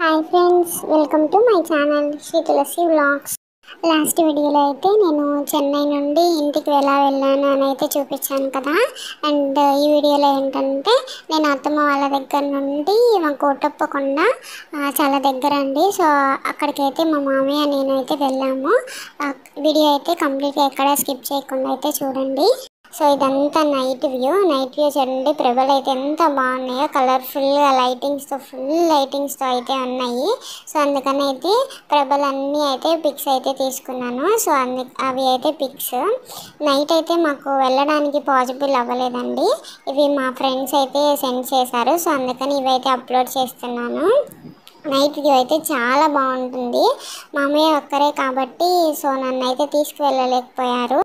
Hi friends, welcome to my channel Shri Tulasi vlogs. Last వీడియోలో అయితే నేను చెన్నై నుండి ఇంటికి ఎలా వెళ్ళాను అని అయితే చూపించాను కదా. అండ్ ఈ వీడియోలో ఏంటంటే నేను అత్తమ్మ వాళ్ళ దగ్గర నుండి మా కోటప్పకొండ చాలా దగ్గర అండి. సో అక్కడికైతే మా మామయ్య నేను అయితే వెళ్ళాము. వీడియో అయితే కంప్లీట్గా ఎక్కడ స్కిప్ చేయకుండా అయితే చూడండి. సో ఇదంతా నైట్ వ్యూ చూడండి. ప్రభలు అయితే ఎంత బాగున్నాయో, కలర్ఫుల్గా ఫుల్ లైటింగ్స్తో అయితే ఉన్నాయి. సో అందుకని అయితే ప్రభలన్నీ అయితే పిక్స్ అయితే తీసుకున్నాను. సో అవి అయితే పిక్స్ నైట్ అయితే మాకు వెళ్ళడానికి పాసిబుల్ అవ్వలేదండి. ఇవి మా ఫ్రెండ్స్ అయితే సెండ్ చేశారు. సో అందుకని ఇవైతే అప్లోడ్ చేస్తున్నాను. నైట్ వ్యూ అయితే చాలా బాగుంటుంది. మామయ్య ఒక్కరే కాబట్టి సో నన్ను అయితే తీసుకువెళ్ళలేకపోయారు.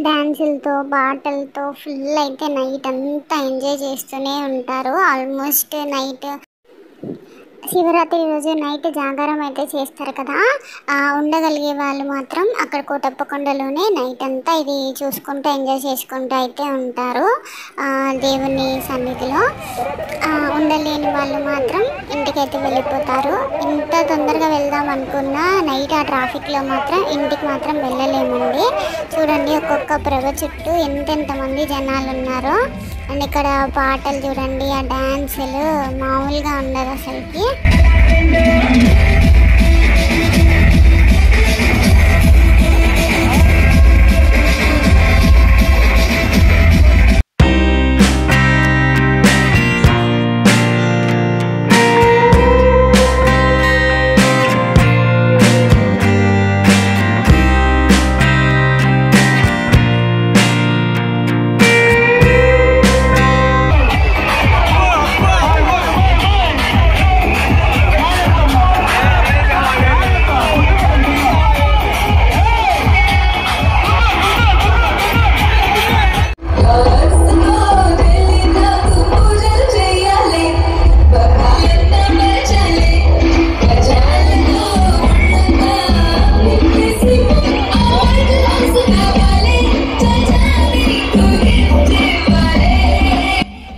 డాన్సులతో పాటలతో ఫుల్ అయితే నైట్ అంతా ఎంజాయ్ చేస్తూనే ఉంటారు. ఆల్మోస్ట్ నైట్ శివరాత్రి రోజు నైట్ జాగారం అయితే చేస్తారు కదా. ఉండగలిగే వాళ్ళు మాత్రం అక్కడ కోటప్పకొండలోనే నైట్ అంతా ఇది చూసుకుంటూ ఎంజాయ్ చేసుకుంటూ అయితే ఉంటారు దేవుని సన్నిధిలో. ఉండలేని వాళ్ళు మాత్రం ఇంటికైతే వెళ్ళిపోతారు. ఇంత తొందరగా వెళ్దాం అనుకున్నా నైట్ ఆ ట్రాఫిక్లో మాత్రం ఇంటికి మాత్రం వెళ్ళలేమండి. చూడండి, ఒక్కొక్క ప్రభ చుట్టూ ఎంతెంతమంది జనాలు ఉన్నారో. అండ్ ఇక్కడ పాటలు చూడండి, ఆ డ్యాన్సులు మామూలుగా ఉండదు అసలుకి.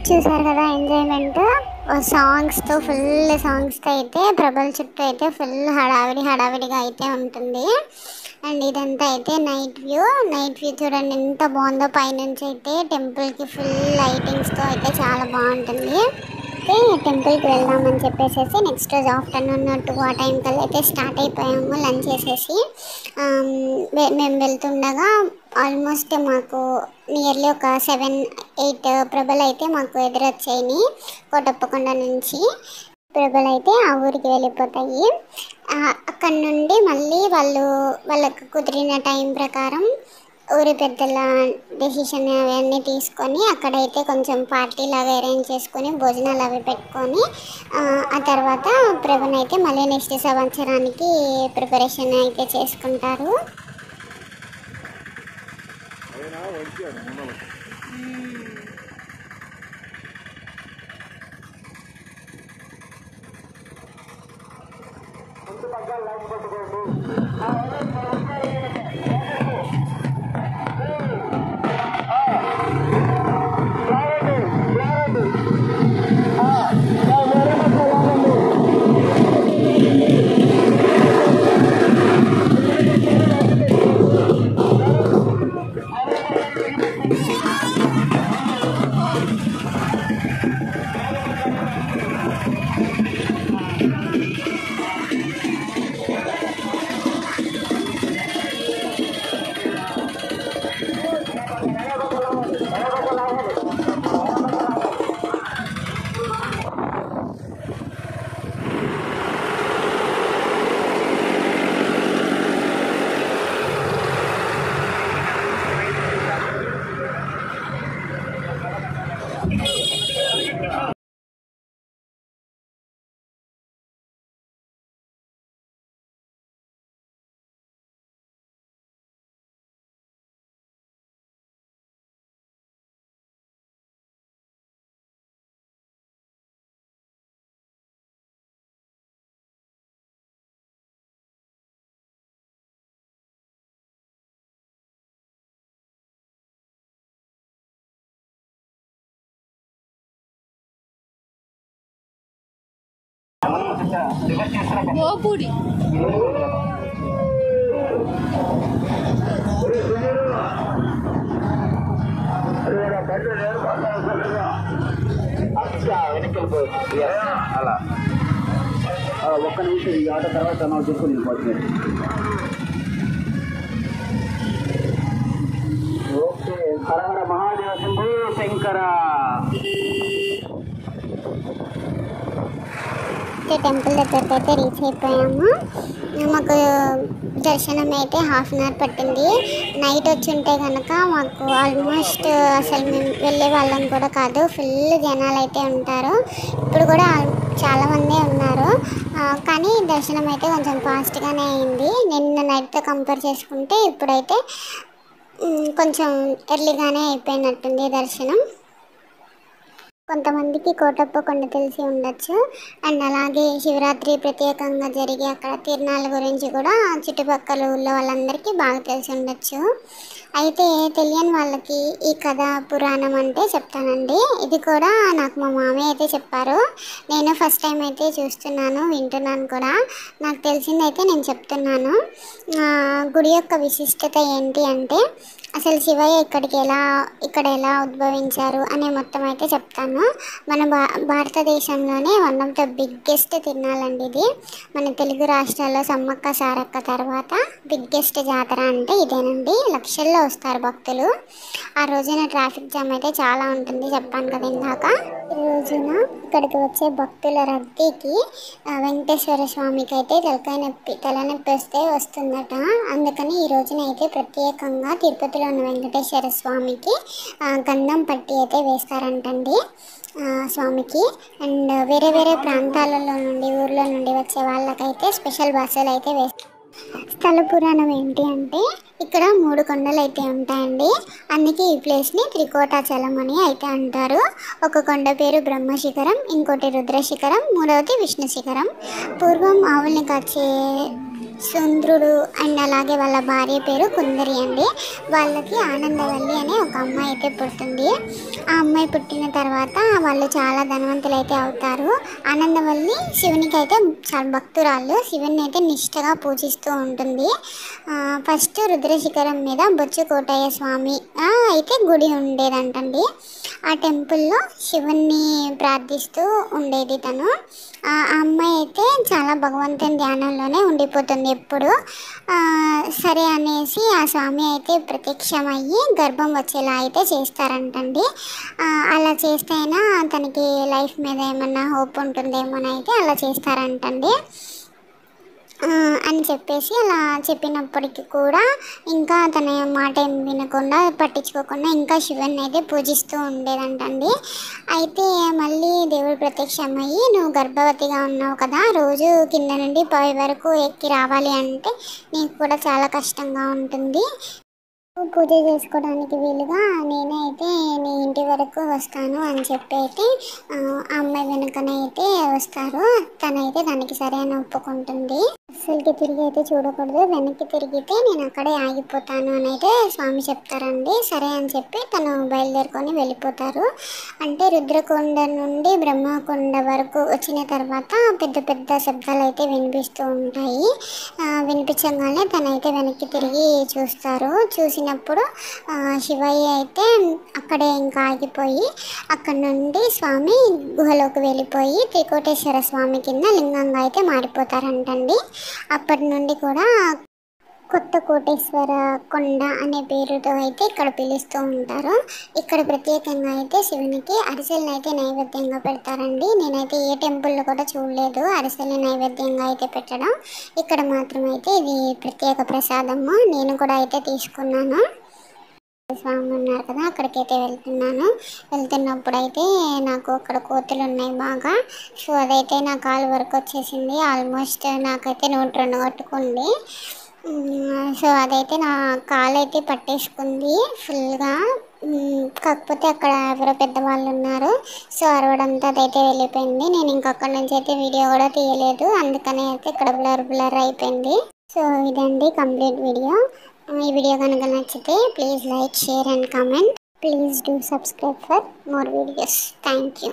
చూసారు కదా ఎంజాయ్మెంట్, సాంగ్స్తో అయితే ప్రభల చుట్టూ అయితే ఫుల్ హడావిడిగా అయితే ఉంటుంది. అండ్ ఇదంతా అయితే నైట్ వ్యూ చూడండి ఎంత బాగుందో. పైనుంచి అయితే టెంపుల్కి ఫుల్ లైటింగ్స్తో అయితే చాలా బాగుంటుంది. టెంపుల్కి వెళ్దామని చెప్పేసి నెక్స్ట్ రోజు ఆఫ్టర్నూన్ 2 ఆ టైం కల్లా అయితే స్టార్ట్ అయిపోయాము లంచ్ చేసేసి. మేము వెళ్తుండగా ఆల్మోస్ట్ మాకు నియర్లీ ఒక 7-8 ప్రభలు అయితే మాకు ఎదురొచ్చాయి. కోటప్పకొండ నుంచి ప్రభలు అయితే ఆ ఊరికి వెళ్ళిపోతాయి. అక్కడ నుండి మళ్ళీ వాళ్ళకు కుదిరిన టైం ప్రకారం ఊరి పెద్దల డెసిషన్ అవన్నీ తీసుకొని అక్కడైతే కొంచెం పార్టీ లాగా అరేంజ్ చేసుకొని భోజనాలు అవి పెట్టుకొని ఆ తర్వాత ప్రభునైతే మళ్ళీ నెక్స్ట్ సంవత్సరానికి ప్రిపరేషన్ అయితే చేసుకుంటారు. గోపూడి అలా ఒక్క నిమిషం ఈ ఆట తర్వాత నాకు చెప్పుకుని పోతుంది. ఓకే, హర హర మహాదేవ శంభో శంకర. టెంపుల్ దగ్గరికి అయితే రీచ్ అయిపోయాము. మాకు దర్శనం అయితే హాఫ్ అన్ అవర్ పట్టింది. నైట్ వచ్చి ఉంటే కనుక మాకు ఆల్మోస్ట్ అసలు మేము వెళ్ళే వాళ్ళం కూడా కాదు, ఫుల్ జనాలు అయితే ఉంటారు. ఇప్పుడు కూడా చాలామంది ఉన్నారు, కానీ దర్శనం అయితే కొంచెం ఫాస్ట్గానే అయింది. నిన్న నైట్తో కంపేర్ చేసుకుంటే ఇప్పుడైతే కొంచెం ఎర్లీగానే అయిపోయినట్టుంది దర్శనం. కొంతమందికి కోటప్ప కొండ తెలిసి ఉండొచ్చు, అండ్ అలాగే శివరాత్రి ప్రత్యేకంగా జరిగే అక్కడ తిరునాళ్ళ గురించి కూడా చుట్టుపక్కల ఊళ్ళో వాళ్ళందరికీ బాగా తెలిసి ఉండొచ్చు. అయితే తెలియని వాళ్ళకి ఈ కథ పురాణం అంటే చెప్తానండి. ఇది కూడా నాకు మా మామయ్య అయితే చెప్పారు. నేను ఫస్ట్ టైం అయితే చూస్తున్నాను, వింటున్నాను కూడా. నాకు తెలిసిందైతే నేను చెప్తున్నాను. గుడి యొక్క విశిష్టత ఏంటి అంటే అసలు శివయ్య ఇక్కడ ఎలా ఉద్భవించారు అనే మొత్తం అయితే చెప్తాను. మన భారతదేశంలోనే వన్ ఆఫ్ ద బిగ్గెస్ట్ తిరునాళ్ళండి ఇది. మన తెలుగు రాష్ట్రాల్లో సమ్మక్క సారక్క తర్వాత బిగ్గెస్ట్ జాతర అంటే ఇదేనండి. లక్షల్లో వస్తారు భక్తులు. ఆ రోజున ట్రాఫిక్ జామ్ అయితే చాలా ఉంటుంది, చెప్పాను కదా ఇందాక. ఈ రోజున ఇక్కడికి వచ్చే భక్తుల రద్దీకి వెంకటేశ్వర స్వామికి అయితే తలనొప్పి వస్తుందట. అందుకని ఈ రోజున అయితే ప్రత్యేకంగా తిరుపతిలో ఉన్న వెంకటేశ్వర స్వామికి గంధం పట్టి అయితే వేస్తారంటండి స్వామికి. అండ్ వేరే వేరే ప్రాంతాలలో నుండి ఊర్లో నుండి వచ్చే వాళ్ళకైతే స్పెషల్ బస్సులు అయితే వేస్తారు. స్థల పురాణం ఏంటి అంటే ఇక్కడ 3 కొండలు అయితే ఉంటాయండి. అందుకే ఈ ప్లేస్ని త్రికోటాచలం అని అయితే అంటారు. ఒక కొండ పేరు బ్రహ్మశిఖరం, ఇంకోటి రుద్రశిఖరం, మూడవది విష్ణు శిఖరం. పూర్వం ఆవుల్ని కాచే సుంద్రుడు అండ్ అలాగే వాళ్ళ భార్య పేరు కుందరి అండి. వాళ్ళకి ఆనందవల్లి అనే ఒక అమ్మాయి అయితే పుడుతుంది. ఆ అమ్మాయి పుట్టిన తర్వాత వాళ్ళు చాలా ధనవంతులు అయితే అవుతారు. ఆనందవల్లి శివునికి అయితే చాలా భక్తురాళ్ళు, శివుని అయితే నిష్ఠగా పూజిస్తూ ఉంటుంది. ఫస్ట్ రుద్రశిఖరం మీద బొచ్చు కోటయ్య స్వామి అయితే గుడి ఉండేదంటండి. ఆ టెంపుల్లో శివుణ్ణి ప్రార్థిస్తూ ఉండేది తను. ఆ అమ్మాయి అయితే చాలా భగవంతుని ధ్యానంలోనే ఉండిపోతుంది ఎప్పుడు. సరే అనేసి ఆ స్వామి అయితే ప్రత్యక్షమయ్యి గర్భం వచ్చేలా అయితే చేస్తారంటండి. అలా చేస్తేనా తనకి లైఫ్ మీద ఏమన్నా హోప్ ఉంటుందేమోనైతే అలా చేస్తారంటండి అని చెప్పేసి అలా చెప్పినప్పటికీ కూడా ఇంకా తన మాట ఏం వినకుండా పట్టించుకోకుండా ఇంకా శివుని అయితే పూజిస్తూ ఉండేదంటండి. అయితే మళ్ళీ దేవుడు ప్రత్యక్షమయ్యి నువ్వు గర్భవతిగా ఉన్నావు కదా, రోజు కింద నుండి పై వరకు ఎక్కి రావాలి అంటే నీకు కూడా చాలా కష్టంగా ఉంటుంది. పూజ చేసుకోవడానికి వీలుగా నేనైతే నీ ఇంటి వరకు వస్తాను అని చెప్పి అయితే ఆ అమ్మాయి వెనుకనైతే వస్తారు. తనైతే దానికి సరే అని ఒప్పుకుంటుంది. అసలుకి తిరిగి అయితే చూడకూడదు, వెనక్కి తిరిగితే నేను అక్కడే ఆగిపోతాను అని అయితే స్వామి చెప్తారండి. సరే అని చెప్పి తను బయలుదేరుకొని వెళ్ళిపోతారు. అంటే రుద్రకొండ నుండి బ్రహ్మకొండ వరకు వచ్చిన తర్వాత పెద్ద పెద్ద శబ్దాలు అయితే వినిపిస్తూ ఉంటాయి. వినిపించగానే తనైతే వెనక్కి తిరిగి చూస్తారు. చూసినప్పుడు శివయ్య అయితే అక్కడే ఇంకా ఆగిపోయి అక్కడ నుండి స్వామి గుహలోకి వెళ్ళిపోయి త్రికోటేశ్వర స్వామి కింద లింగంగా అయితే మారిపోతారంటండి. అప్పటి నుండి కూడా కొత్త కోటేశ్వర కొండ అనే పేరుతో అయితే ఇక్కడ పిలుస్తూ ఉంటారు. ఇక్కడ ప్రత్యేకంగా అయితే శివునికి అరిసెలను అయితే నైవేద్యంగా పెడతారండి. నేనైతే ఏ టెంపుల్లో కూడా చూడలేదు అరిసెల్ని నైవేద్యంగా అయితే పెట్టడం. ఇక్కడ మాత్రం అయితే ఇది ప్రత్యేక ప్రసాదము. నేను కూడా అయితే తీసుకున్నాను. స్వామి ఉన్నారు కదా, అక్కడికైతే వెళ్తున్నప్పుడు అయితే నాకు అక్కడ కోతులు ఉన్నాయి బాగా. సో అదైతే నా కాలు వరకు వచ్చేసింది. ఆల్మోస్ట్ నాకైతే 102 కొట్టుకుంది. సో అదైతే నా కాలు అయితే పట్టేసుకుంది ఫుల్గా. కాకపోతే అక్కడ ఎవరో పెద్దవాళ్ళు ఉన్నారు, సో అరవడంతో అదైతే వెళ్ళిపోయింది. నేను ఇంకక్కడి నుంచి అయితే వీడియో కూడా తీయలేదు, అందుకని అయితే ఇక్కడ బ్లర్ అయిపోయింది. సో ఇదండి కంప్లీట్ వీడియో. ఈ వీడియో కనుక నచ్చితే please like, share and comment. Please do subscribe for more videos. Thank you.